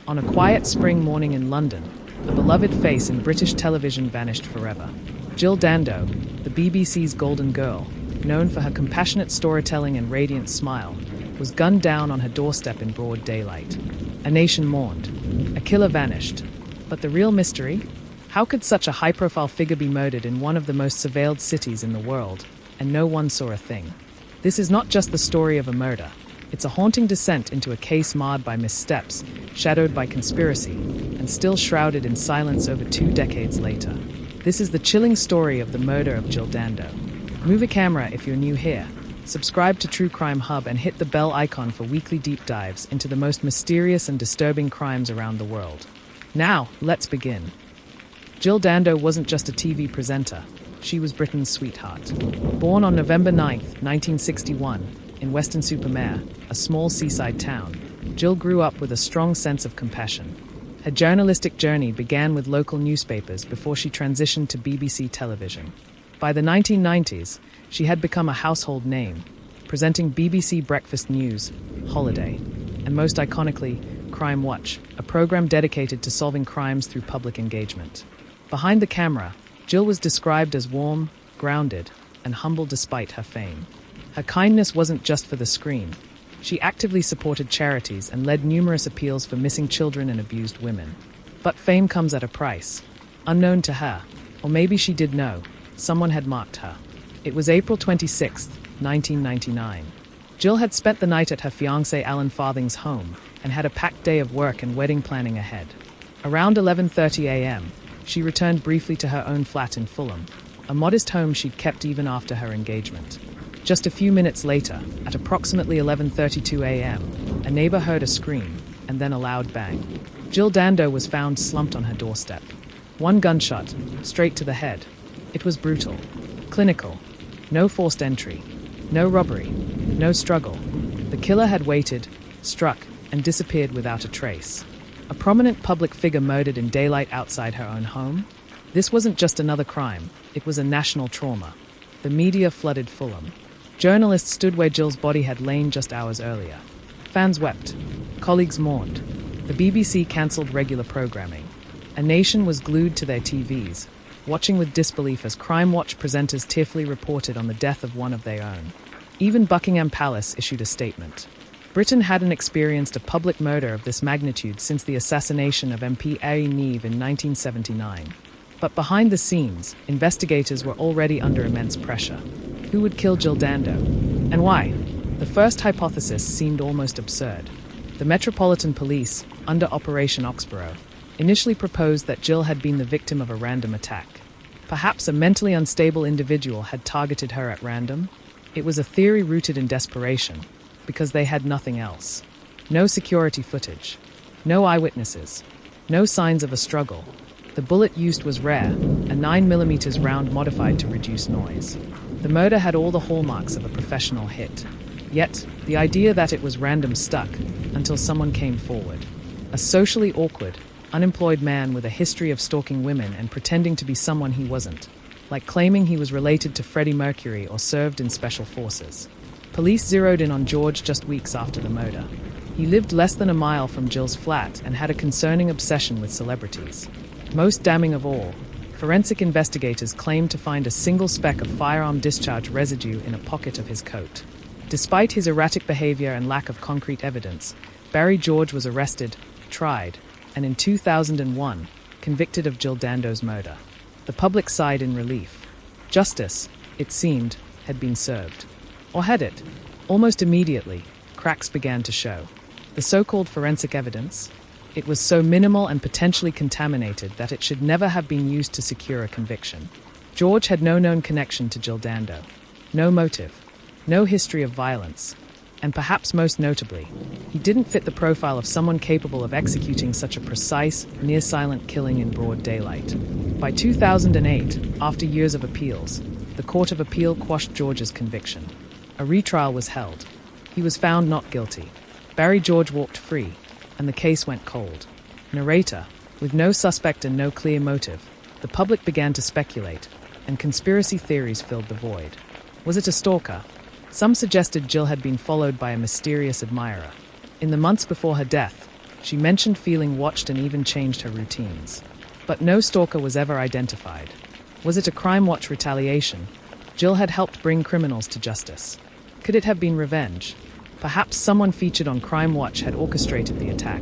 On a quiet spring morning in London, a beloved face in British television vanished forever. Jill Dando, the BBC's Golden Girl, known for her compassionate storytelling and radiant smile, was gunned down on her doorstep in broad daylight. A nation mourned. A killer vanished. But the real mystery? How could such a high-profile figure be murdered in one of the most surveilled cities in the world, and no one saw a thing? This is not just the story of a murder. It's a haunting descent into a case marred by missteps, shadowed by conspiracy, and still shrouded in silence over 2 decades later. This is the chilling story of the murder of Jill Dando. Move a camera if you're new here. Subscribe to True Crime Hub and hit the bell icon for weekly deep dives into the most mysterious and disturbing crimes around the world. Now, let's begin. Jill Dando wasn't just a TV presenter. She was Britain's sweetheart. Born on November 9, 1961, in Weston-super-Mare, a small seaside town, Jill grew up with a strong sense of compassion. Her journalistic journey began with local newspapers before she transitioned to BBC television. By the 1990s, she had become a household name, presenting BBC Breakfast News, Holiday, and most iconically, Crime Watch, a program dedicated to solving crimes through public engagement. Behind the camera, Jill was described as warm, grounded, and humble despite her fame. Her kindness wasn't just for the screen. She actively supported charities and led numerous appeals for missing children and abused women. But fame comes at a price. Unknown to her, or maybe she did know, someone had marked her. It was April 26, 1999. Jill had spent the night at her fiancé Alan Farthing's home and had a packed day of work and wedding planning ahead. Around 11:30 a.m., she returned briefly to her own flat in Fulham, a modest home she'd kept even after her engagement. Just a few minutes later, at approximately 11:32 a.m., a neighbor heard a scream and then a loud bang. Jill Dando was found slumped on her doorstep. One gunshot, straight to the head. It was brutal, clinical. No forced entry, no robbery, no struggle. The killer had waited, struck, and disappeared without a trace. A prominent public figure murdered in daylight outside her own home? This wasn't just another crime, it was a national trauma. The media flooded Fulham. Journalists stood where Jill's body had lain just hours earlier. Fans wept. Colleagues mourned. The BBC cancelled regular programming. A nation was glued to their TVs, watching with disbelief as Crime Watch presenters tearfully reported on the death of one of their own. Even Buckingham Palace issued a statement. Britain hadn't experienced a public murder of this magnitude since the assassination of MP Ari Neve in 1979. But behind the scenes, investigators were already under immense pressure. Who would kill Jill Dando? And why? The first hypothesis seemed almost absurd. The Metropolitan Police, under Operation Oxborough, initially proposed that Jill had been the victim of a random attack. Perhaps a mentally unstable individual had targeted her at random. It was a theory rooted in desperation, because they had nothing else. No security footage, no eyewitnesses, no signs of a struggle. The bullet used was rare, a 9mm round modified to reduce noise. The murder had all the hallmarks of a professional hit. Yet, the idea that it was random stuck until someone came forward. A socially awkward, unemployed man with a history of stalking women and pretending to be someone he wasn't, like claiming he was related to Freddie Mercury or served in special forces. Police zeroed in on George just weeks after the murder. He lived less than a mile from Jill's flat and had a concerning obsession with celebrities. Most damning of all, forensic investigators claimed to find a single speck of firearm discharge residue in a pocket of his coat. Despite his erratic behavior and lack of concrete evidence, Barry George was arrested, tried, and in 2001, convicted of Jill Dando's murder. The public sighed in relief. Justice, it seemed, had been served. Or had it? Almost immediately, cracks began to show. The so-called forensic evidence? It was so minimal and potentially contaminated that it should never have been used to secure a conviction. George had no known connection to Jill Dando. No motive. No history of violence. And perhaps most notably, he didn't fit the profile of someone capable of executing such a precise, near-silent killing in broad daylight. By 2008, after years of appeals, the Court of Appeal quashed George's conviction. A retrial was held. He was found not guilty. Barry George walked free, and the case went cold. Narrator, with no suspect and no clear motive, the public began to speculate, and conspiracy theories filled the void. Was it a stalker? Some suggested Jill had been followed by a mysterious admirer. In the months before her death, She mentioned feeling watched and even changed her routines. But no stalker was ever identified. Was it a Crime Watch retaliation? Jill had helped bring criminals to justice. Could it have been revenge? Perhaps someone featured on Crime Watch had orchestrated the attack.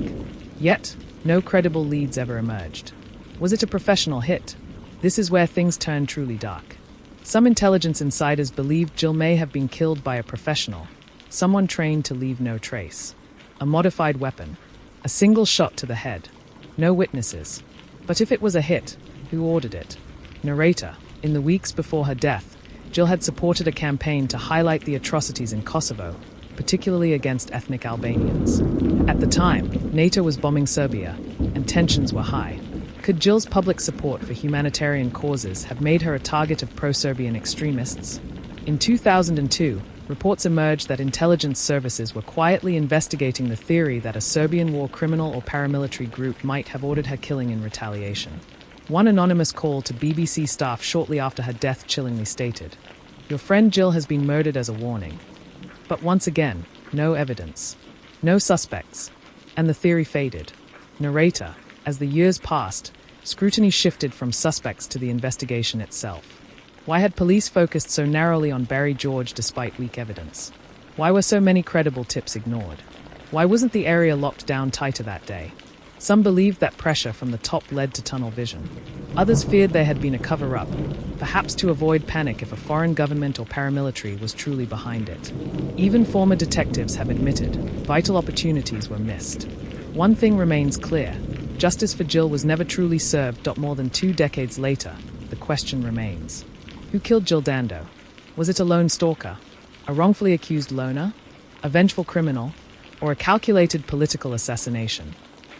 Yet, no credible leads ever emerged. Was it a professional hit? This is where things turn truly dark. Some intelligence insiders believed Jill may have been killed by a professional, someone trained to leave no trace. A modified weapon, a single shot to the head. No witnesses. But if it was a hit, who ordered it? Narrator. In the weeks before her death, Jill had supported a campaign to highlight the atrocities in Kosovo, particularly against ethnic Albanians. At the time, NATO was bombing Serbia, and tensions were high. Could Jill's public support for humanitarian causes have made her a target of pro-Serbian extremists? In 2002, reports emerged that intelligence services were quietly investigating the theory that a Serbian war criminal or paramilitary group might have ordered her killing in retaliation. One anonymous call to BBC staff shortly after her death chillingly stated, "Your friend Jill has been murdered as a warning." But once again, no evidence, no suspects, and the theory faded. Narrator. As the years passed, scrutiny shifted from suspects to the investigation itself. Why had police focused so narrowly on Barry George despite weak evidence? Why were so many credible tips ignored? Why wasn't the area locked down tighter that day? Some believed that pressure from the top led to tunnel vision. Others feared there had been a cover-up, perhaps to avoid panic if a foreign government or paramilitary was truly behind it. Even former detectives have admitted vital opportunities were missed. One thing remains clear. Justice for Jill was never truly served. More than 2 decades later, the question remains. Who killed Jill Dando? Was it a lone stalker? A wrongfully accused loner? A vengeful criminal? Or a calculated political assassination?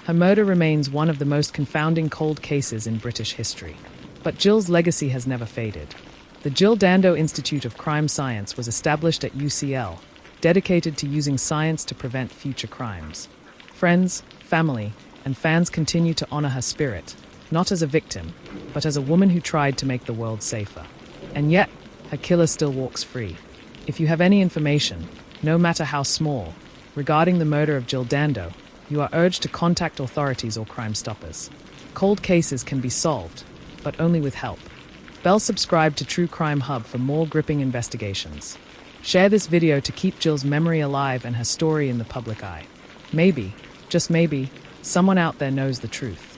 Her murder remains one of the most confounding cold cases in British history. But Jill's legacy has never faded. The Jill Dando Institute of Crime Science was established at UCL, dedicated to using science to prevent future crimes. Friends, family, and fans continue to honor her spirit, not as a victim, but as a woman who tried to make the world safer. And yet, her killer still walks free. If you have any information, no matter how small, regarding the murder of Jill Dando, you are urged to contact authorities or Crime Stoppers. Cold cases can be solved, but only with help. Subscribe to True Crime Hub for more gripping investigations. Share this video to keep Jill's memory alive and her story in the public eye. Maybe, just maybe, someone out there knows the truth.